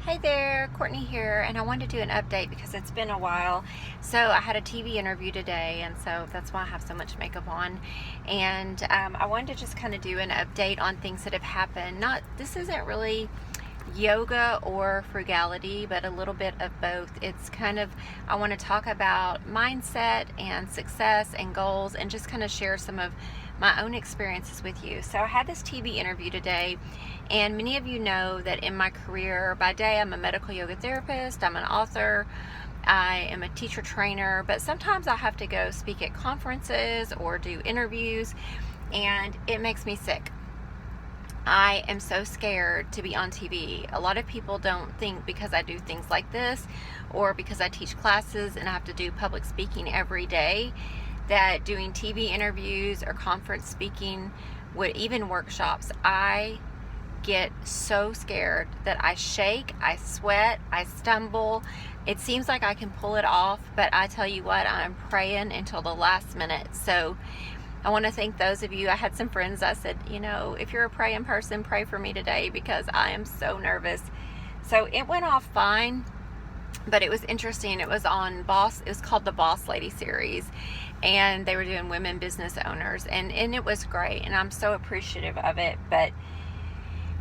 Hey there, Courtney here, and I wanted to do an update because it's been a while. So I had a TV interview today, and so that's why I have so much makeup on. And I wanted to just kind of do an update on things that have happened. This isn't really yoga or frugality, but a little bit of both. It's kind of, I want to talk about mindset and success and goals and just kind of share some of my own experiences with you. So I had this TV interview today, and many of you know that in my career, by day I'm a medical yoga therapist, I'm an author, I am a teacher trainer, but sometimes I have to go speak at conferences or do interviews, and it makes me sick. I am so scared to be on TV. A lot of people don't think because I do things like this or because I teach classes and I have to do public speaking every day that doing TV interviews or conference speaking, even workshops, I get so scared that I shake, I sweat, I stumble. It seems like I can pull it off, but I tell you what, I'm praying until the last minute. So I want to thank those of you. I had some friends that said, if you're a praying person, pray for me today because I am so nervous. So it went off fine, but it was interesting. It was called the Boss Lady series, and they were doing women business owners, and it was great, and I'm so appreciative of it. But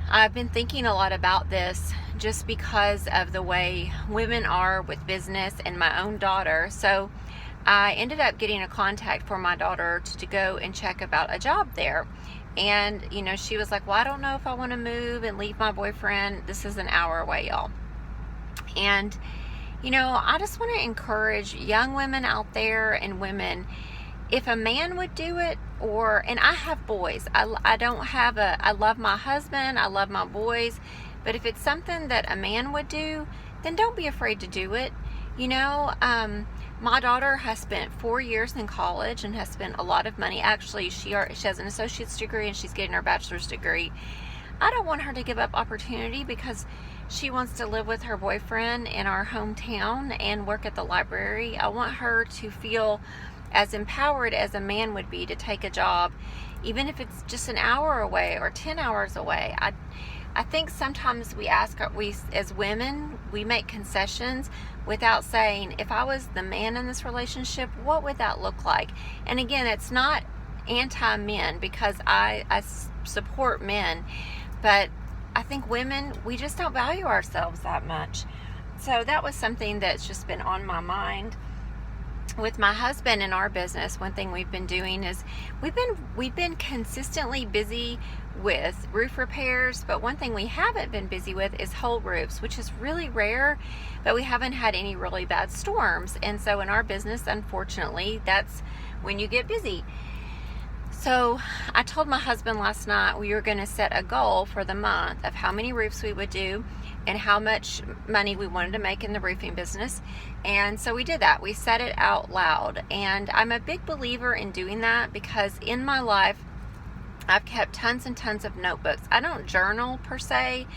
I've been thinking a lot about this just because of the way women are with business and my own daughter. So I ended up getting a contact for my daughter to go and check about a job there. And, she was like, well, I don't know if I want to move and leave my boyfriend. This is an hour away, y'all. And, I just want to encourage young women out there and women, if a man would do it, and I have boys, I love my husband, I love my boys, but if it's something that a man would do, then don't be afraid to do it. My daughter has spent 4 years in college and has spent a lot of money. Actually, she has an associate's degree and she's getting her bachelor's degree. I don't want her to give up opportunity because she wants to live with her boyfriend in our hometown and work at the library. I want her to feel as empowered as a man would be to take a job, even if it's just an hour away or 10 hours away. I think sometimes we as women, we make concessions without saying, if I was the man in this relationship, what would that look like? And again, it's not anti-men because I support men, but I think women, we just don't value ourselves that much. So that was something that's just been on my mind. With my husband in our business, one thing we've been doing is we've been consistently busy with roof repairs, but one thing we haven't been busy with is whole roofs, which is really rare, but we haven't had any really bad storms. And so in our business, unfortunately, that's when you get busy. So I told my husband last night we were going to set a goal for the month of how many roofs we would do and how much money we wanted to make in the roofing business. And so we did that. We said it out loud. And I'm a big believer in doing that because in my life, I've kept tons and tons of notebooks. I don't journal per se,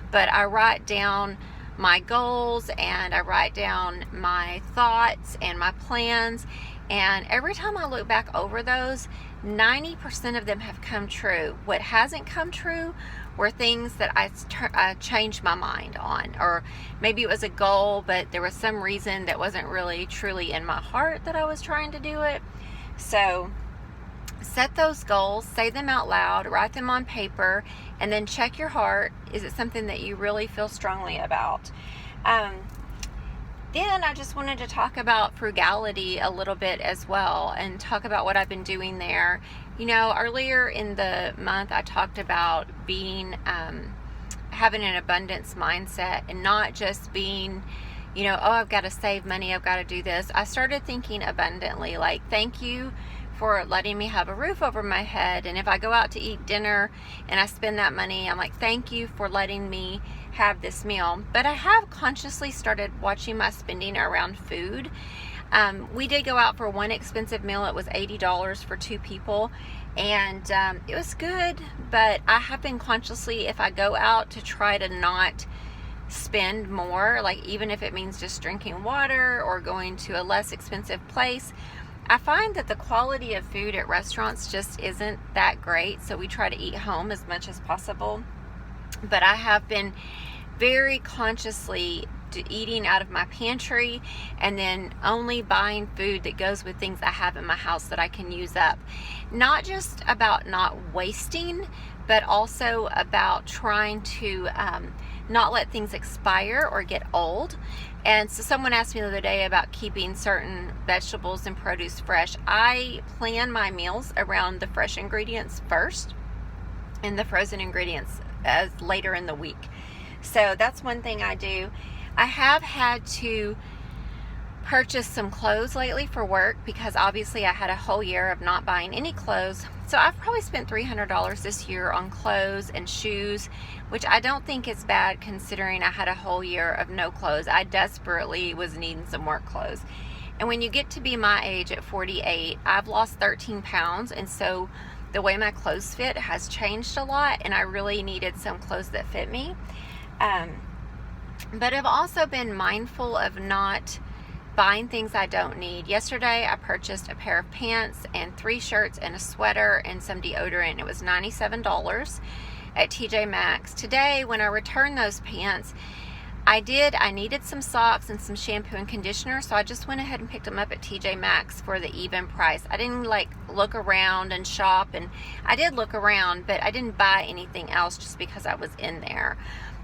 but I write down my goals and I write down my thoughts and my plans. And every time I look back over those, 90% of them have come true. What hasn't come true were things that I changed my mind on, or maybe it was a goal, but there was some reason that wasn't really truly in my heart that I was trying to do it. So set those goals, say them out loud, write them on paper, and then check your heart. Is it something that you really feel strongly about? Then I just wanted to talk about frugality a little bit as well and talk about what I've been doing there. Earlier in the month, I talked about having an abundance mindset and not just being, I've got to save money, I've got to do this. I started thinking abundantly, like, thank you for letting me have a roof over my head. And if I go out to eat dinner and I spend that money, I'm like, thank you for letting me have this meal. But I have consciously started watching my spending around food. We did go out for one expensive meal. It was $80 for 2 people. And it was good, but I have been consciously, if I go out, to try to not spend more, like even if it means just drinking water or going to a less expensive place. I find that the quality of food at restaurants just isn't that great, so we try to eat home as much as possible. But I have been very consciously eating out of my pantry, and then only buying food that goes with things I have in my house that I can use up. Not just about not wasting, but also about trying to not let things expire or get old. And so someone asked me the other day about keeping certain vegetables and produce fresh. I plan my meals around the fresh ingredients first and the frozen ingredients as later in the week. So that's one thing I do. I have had to purchase some clothes lately for work because obviously I had a whole year of not buying any clothes. So I've probably spent $300 this year on clothes and shoes, which I don't think is bad considering I had a whole year of no clothes. I desperately was needing some work clothes. And when you get to be my age at 48, I've lost 13 pounds, and so the way my clothes fit has changed a lot, and I really needed some clothes that fit me. But I've also been mindful of not buying things I don't need. Yesterday I purchased a pair of pants and 3 shirts and a sweater and some deodorant. It was $97 at TJ Maxx. Today when I returned those pants, I needed some socks and some shampoo and conditioner, so I just went ahead and picked them up at TJ Maxx for the even price. I didn't look around and shop, and I did look around, but I didn't buy anything else just because I was in there.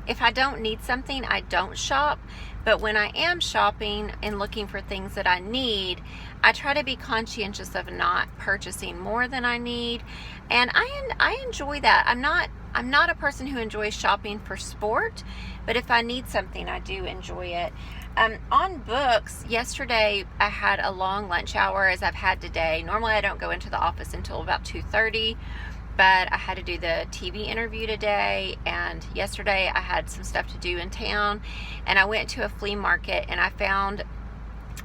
If I don't need something, I don't shop. But when I am shopping and looking for things that I need, I try to be conscientious of not purchasing more than I need. And I enjoy that. I'm not a person who enjoys shopping for sport, but if I need something, I do enjoy it. On books, yesterday I had a long lunch hour as I've had today. Normally I don't go into the office until about 2:30. But I had to do the TV interview today, and yesterday I had some stuff to do in town, and I went to a flea market and I found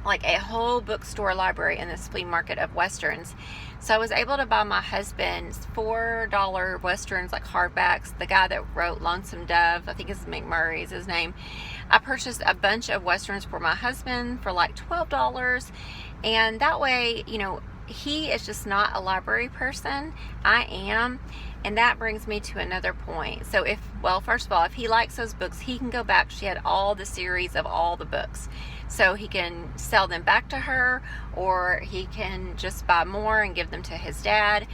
a whole bookstore library in this flea market of Westerns. So I was able to buy my husband's $4 Westerns, hardbacks. The guy that wrote Lonesome Dove, I think it's McMurray is his name. I purchased a bunch of Westerns for my husband for $12, and that way, he is just not a library person. I am. And that brings me to another point. So first of all, if he likes those books, he can go back. She had all the series of all the books. So he can sell them back to her, or he can just buy more and give them to his dad.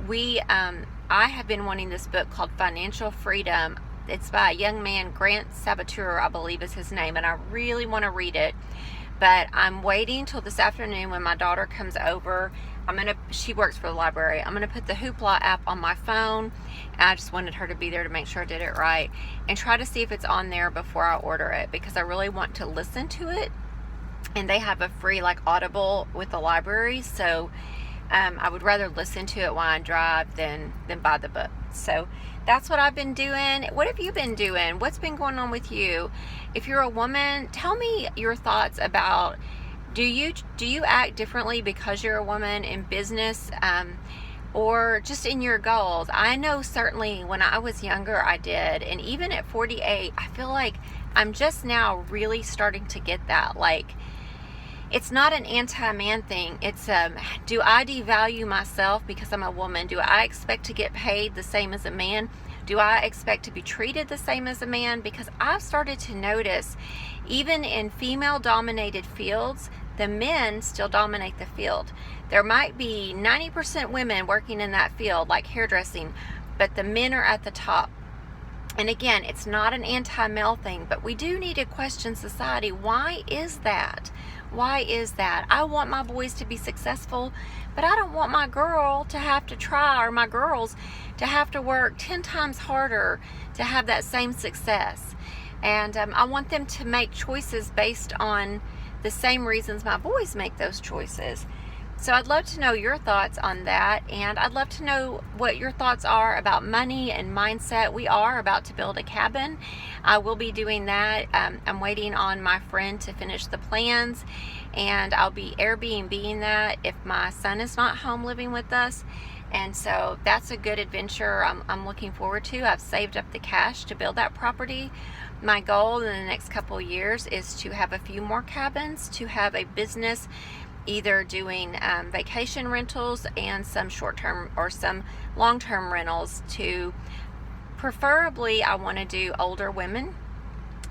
I have been wanting this book called Financial Freedom. It's by a young man, Grant Sabateur, I believe is his name, and I really want to read it. But I'm waiting till this afternoon when my daughter comes over. She works for the library. I'm going to put the Hoopla app on my phone. And I just wanted her to be there to make sure I did it right. And try to see if it's on there before I order it, because I really want to listen to it. And they have a free Audible with the library. So I would rather listen to it while I drive than buy the book. So that's what I've been doing. What have you been doing? What's been going on with you? If you're a woman, tell me your thoughts about, do you act differently because you're a woman in business, or just in your goals? I know certainly when I was younger I did, and even at 48 I feel like I'm just now really starting to get that. It's not an anti-man thing. It's do I devalue myself because I'm a woman? Do I expect to get paid the same as a man? Do I expect to be treated the same as a man? Because I've started to notice, even in female-dominated fields, the men still dominate the field. There might be 90% women working in that field, like hairdressing, but the men are at the top. And again, it's not an anti-male thing, but we do need to question society. Why is that? Why is that? I want my boys to be successful, but I don't want my girl to have to try, or my girls to have to work 10 times harder to have that same success. And I want them to make choices based on the same reasons my boys make those choices. So I'd love to know your thoughts on that, and I'd love to know what your thoughts are about money and mindset. We are about to build a cabin. I will be doing that. I'm waiting on my friend to finish the plans, and I'll be Airbnb-ing that if my son is not home living with us. And so that's a good adventure I'm looking forward to. I've saved up the cash to build that property. My goal in the next couple of years is to have a few more cabins, to have a business either doing vacation rentals and some short-term or some long-term rentals. To preferably, I want to do older women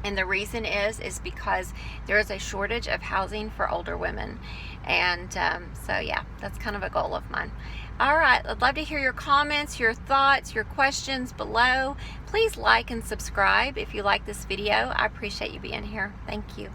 And the reason is because there is a shortage of housing for older women. And so yeah, that's kind of a goal of mine. All right, I'd love to hear your comments, your thoughts, your questions below. Please like and subscribe if you like this video. I appreciate you being here. Thank you.